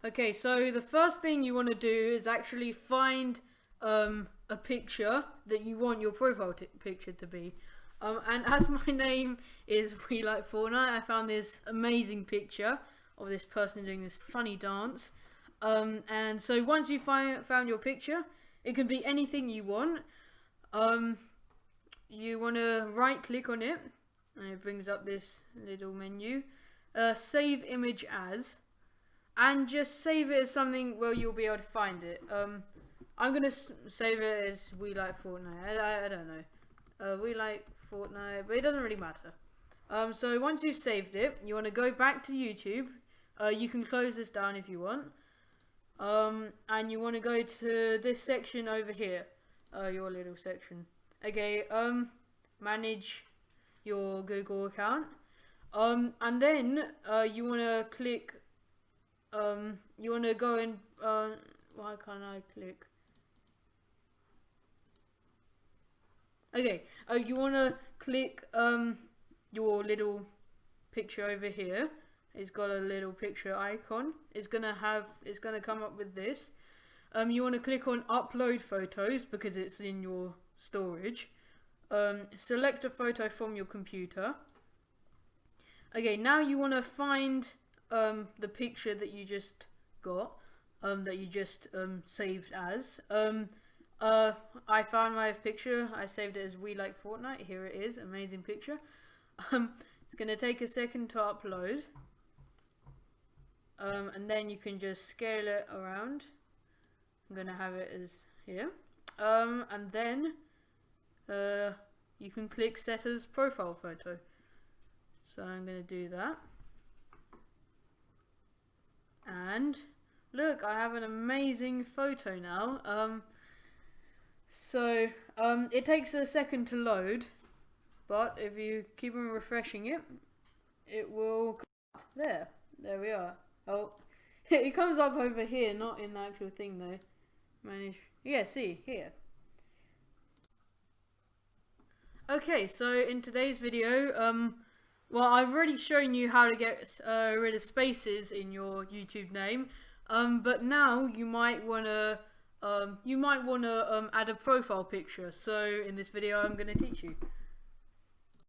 Okay, so the first thing you want to do is actually find a picture that you want your profile picture to be. And as my name is We Like Fortnite, I found this amazing picture of this person doing this funny dance. And so once you found your picture, it can be anything you want. You want to right click on it, and it brings up this little menu. Save image as. And just save it as something where you'll be able to find it. I'm gonna save it as We Like Fortnite. I don't know. We Like Fortnite, but it doesn't really matter. So once you've saved it, you want to go back to YouTube. You can close this down if you want. And you want to go to this section over here. Your little section. Okay. Manage your Google account. And then you want to click. You want to go and why can't I click? Okay, you want to click your little picture over here. It's got a little picture icon. It's gonna come up with this. You want to click on upload photos because it's in your storage. Select a photo from your computer. Okay, now you want to find the picture that you just got, that you just saved as. I found my picture. I saved it as We Like Fortnite. Here it is, amazing picture. It's gonna take a second to upload, and then you can just scale it around. I'm gonna have it as here, and then you can click set as profile photo. So I'm gonna do that. And look, I have an amazing photo now. It takes a second to load, but if you keep on refreshing it, it will come up. There we are. Oh, it comes up over here, not in the actual thing though. Manage. Yeah, see here. Okay, so in today's video, well, I've already shown you how to get rid of spaces in your YouTube name, but now you might wanna add a profile picture. So in this video, I'm gonna teach you.